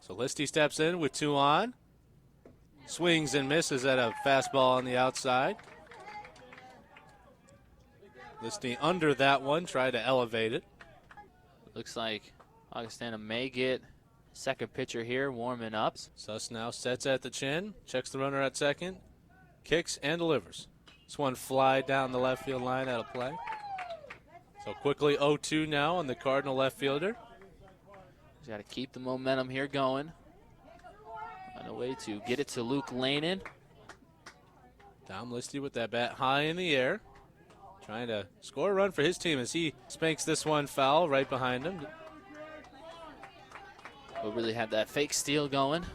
So Listy steps in with 2 on. Swings and misses at a fastball on the outside. Listy under that one, tried to elevate it. Looks like Augustana may get second pitcher here warming up. Suss now sets at the chin, checks the runner at second, kicks and delivers. This one fly down the left field line out of play. So quickly 0-2 now on the Cardinal left fielder. He's got to keep the momentum here going. On the way to get it to Luke Lanin. Dom Listy with that bat high in the air, trying to score a run for his team as he spanks this one foul right behind him. We'll really have that fake steal going.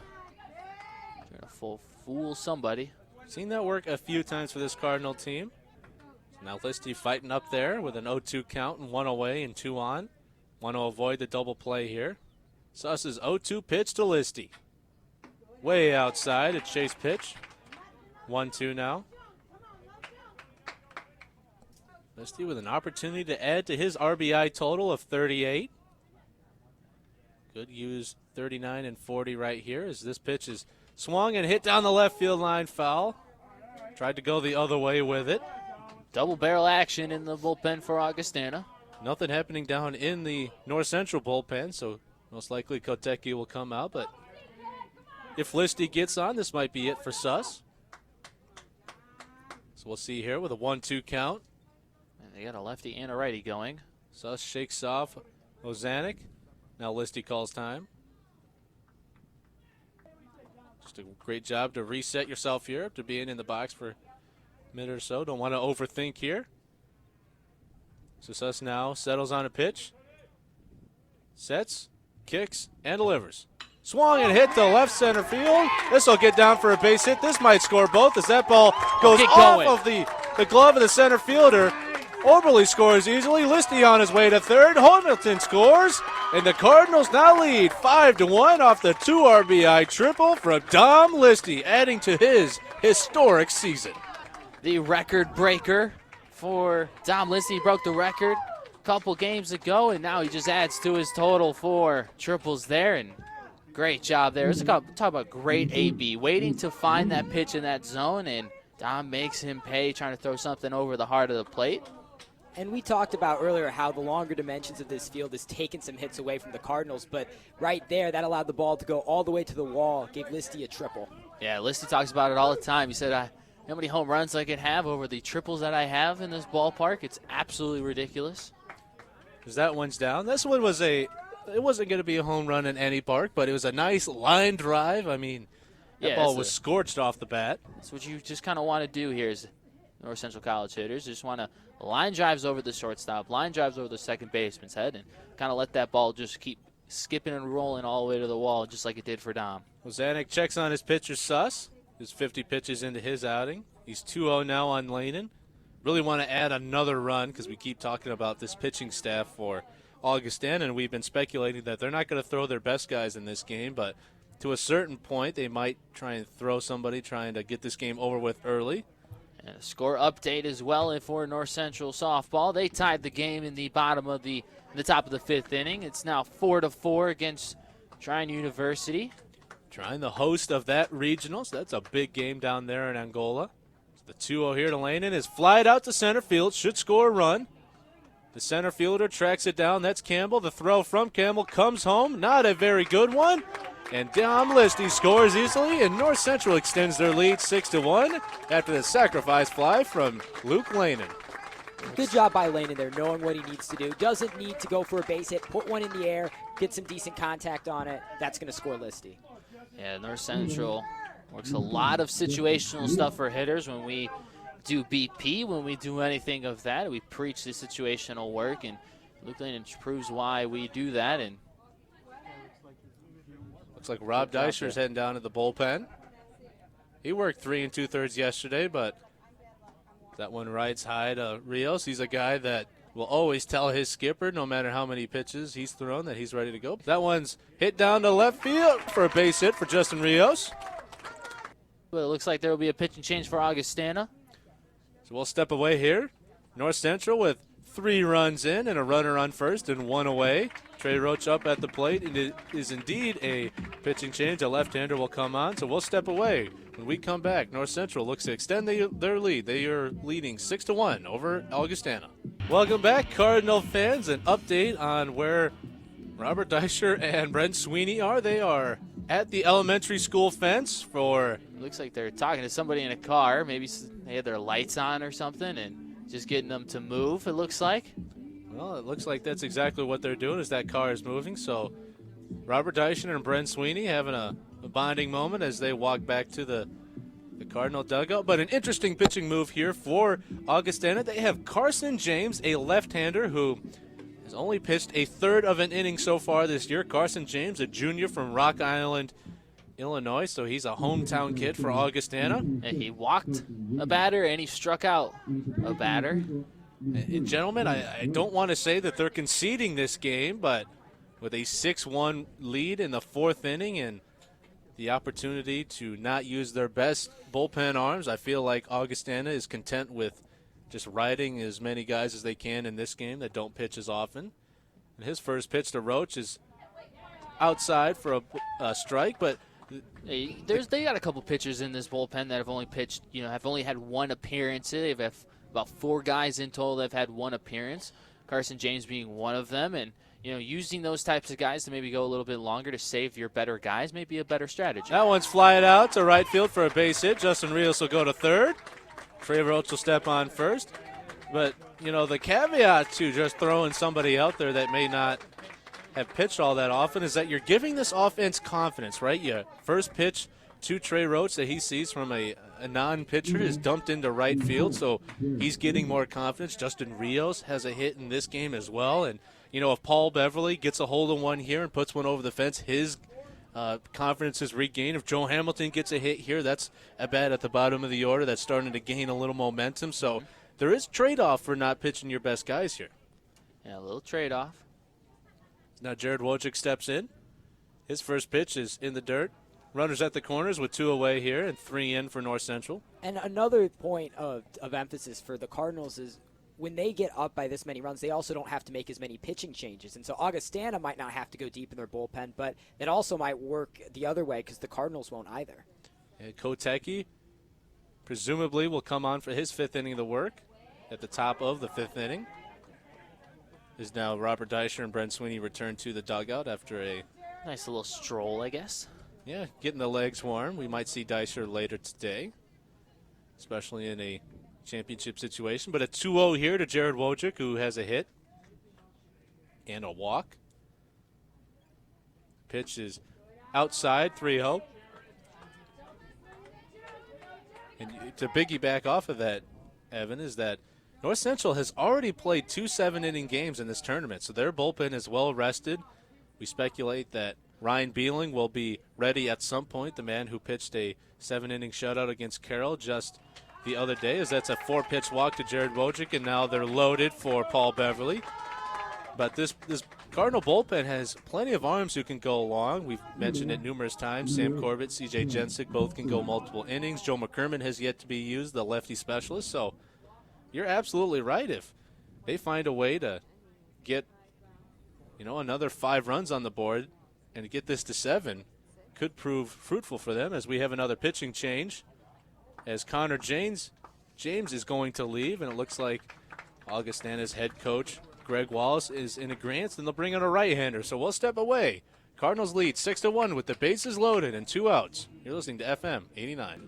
Trying to fool somebody. Seen that work a few times for this Cardinal team. So now Listy fighting up there with an 0-2 count and 1 away and 2 on. Want to avoid the double play here. Suss's 0-2 pitch to Listy. Way outside, a chase pitch. 1-2 now. Listy with an opportunity to add to his RBI total of 38. Could use 39 and 40 right here as this pitch is swung and hit down the left field line, foul. Tried to go the other way with it. Double barrel action in the bullpen for Augustana. Nothing happening down in the North Central bullpen, so most likely Kotecki will come out, but if Listy gets on, this might be it for Suss. So we'll see here with a 1-2 count. And they got a lefty and a righty going. Suss shakes off Ozanek. Now Listy calls time. Just a great job to reset yourself here after being in the box for a minute or so. Don't want to overthink here. So Suss now settles on a pitch. Sets, kicks, and delivers. Swung and hit to left center field. This will get down for a base hit. This might score both as that ball goes off of the glove of the center fielder. Oberle scores easily. Listy on his way to third. Hamilton scores. And the Cardinals now lead 5-1 off the 2 RBI triple from Dom Listy, adding to his historic season. The record breaker for Dom Listy. He broke the record a couple games ago, and now he just adds to his total 4 triples there. And great job there. Talk about great AB. Waiting to find that pitch in that zone, and Dom makes him pay, trying to throw something over the heart of the plate. And we talked about earlier how the longer dimensions of this field has taken some hits away from the Cardinals, but right there, that allowed the ball to go all the way to the wall, gave Listy a triple. Yeah, Listy talks about it all the time. He said, how many home runs I can have over the triples that I have in this ballpark? It's absolutely ridiculous. As that one's down. This one was it wasn't going to be a home run in any park, but it was a nice line drive. I mean, that ball was scorched off the bat. That's what you just kind of want to do here as North Central College hitters. Just want to line drives over the shortstop, line drives over the second baseman's head, and kind of let that ball just keep skipping and rolling all the way to the wall, just like it did for Dom. Ozanek checks on his pitcher, Suss. Who's 50 pitches into his outing. He's 2-0 now on Lanin. Really want to add another run because we keep talking about this pitching staff for Augustana, and we've been speculating that they're not going to throw their best guys in this game, but to a certain point they might try and throw somebody trying to get this game over with early. And a score update as well for North Central softball. They tied the game in the top of the 5th inning. It's now 4-4 against Trine University. Trying the host of that regional, so that's a big game down there in Angola. So the 2-0 here to Lanin is flied out to center field, should score a run. The center fielder tracks it down. That's Campbell. The throw from Campbell comes home. Not a very good one. And Dom Listy scores easily, and North Central extends their lead 6-1 after the sacrifice fly from Luke Lanin. Good job by Lanin there, knowing what he needs to do. Doesn't need to go for a base hit, put one in the air, get some decent contact on it. That's going to score Listy. Yeah, North Central works a lot of situational stuff for hitters. When we do BP, when we do anything of that, we preach the situational work, and Luke Lanin proves why we do that. And looks like Rob Deischer's heading down to the bullpen. He worked 3 2/3 yesterday, but that one rides high to Rios. He's a guy that will always tell his skipper, no matter how many pitches he's thrown, that he's ready to go. That one's hit down to left field for a base hit for Justin Rios. Well, it looks like there will be a pitch and change for Augustana. So we'll step away here. North Central with 3 runs in and a runner on first and 1 away. Trey Roach up at the plate, and it is indeed a pitching change. A left-hander will come on, so we'll step away. When we come back, North Central looks to extend their lead. They are leading 6-1 over Augustana. Welcome back, Cardinal fans. An update on where Robert Deischer and Brent Sweeney are. They are at the elementary school fence for... Looks like they're talking to somebody in a car. Maybe they had their lights on or something and just getting them to move, it looks like. Well, it looks like that's exactly what they're doing, as that car is moving. So Robert Deischer and Brent Sweeney having a bonding moment as they walk back to the Cardinal dugout. But an interesting pitching move here for Augustana. They have Carson James, a left-hander who has only pitched a third of an inning so far this year. Carson James, a junior from Rock Island, Illinois, so he's a hometown kid for Augustana. And he walked a batter and he struck out a batter. And gentlemen, I don't want to say that they're conceding this game, but with a 6-1 lead in the fourth inning and the opportunity to not use their best bullpen arms, I feel like Augustana is content with just riding as many guys as they can in this game that don't pitch as often. And his first pitch to Roach is outside for a strike, but they got a couple pitchers in this bullpen that have only pitched, have only had one appearance. They've had about 4 guys in total that have had one appearance, Carson James being one of them. And, using those types of guys to maybe go a little bit longer to save your better guys may be a better strategy. That one's flying out to right field for a base hit. Justin Rios will go to third. Trey Roach will step on first. But, the caveat to just throwing somebody out there that may not have pitched all that often is that you're giving this offense confidence, right? Your first pitch to Trey Roach that he sees from a non-pitcher is dumped into right field, so he's getting more confidence. Justin Rios has a hit in this game as well, and if Paul Beverly gets a hold of one here and puts one over the fence, his confidence is regained. If Joe Hamilton gets a hit here, that's a bat at the bottom of the order that's starting to gain a little momentum, so there is trade-off for not pitching your best guys here. Yeah, a little trade-off. Now Jared Wojcik steps in. His first pitch is in the dirt. Runners at the corners with 2 away here and 3 in for North Central. And another point of emphasis for the Cardinals is when they get up by this many runs, they also don't have to make as many pitching changes. And so Augustana might not have to go deep in their bullpen, but it also might work the other way because the Cardinals won't either. And Kotecki presumably will come on for his 5th inning of the work at the top of the 5th inning. Is now Robert Deischer and Brent Sweeney return to the dugout after a nice little stroll, I guess. Yeah, getting the legs warm. We might see Deischer later today, especially in a championship situation. But a 2-0 here to Jared Wojcik, who has a hit and a walk. Pitch is outside, 3-0. And to piggyback off of that, Evan, is that North Central has already played 2 7-inning games in this tournament, so their bullpen is well rested. We speculate that Ryan Beeling will be ready at some point, the man who pitched a 7-inning shutout against Carroll just the other day, as that's a 4-pitch walk to Jared Wojcik, and now they're loaded for Paul Beverly. But this Cardinal bullpen has plenty of arms who can go long. We've mentioned it numerous times. Sam Corbett, C.J. Jensick, both can go multiple innings. Joe McCormick has yet to be used, the lefty specialist. So you're absolutely right. If they find a way to get, another 5 runs on the board and to get this to 7, could prove fruitful for them, as we have another pitching change as Connor James is going to leave, and it looks like Augustana's head coach Greg Wallace is in agreement, and they'll bring in a right-hander. So we'll step away. Cardinals lead 6-1 with the bases loaded and 2 outs. You're listening to FM 89.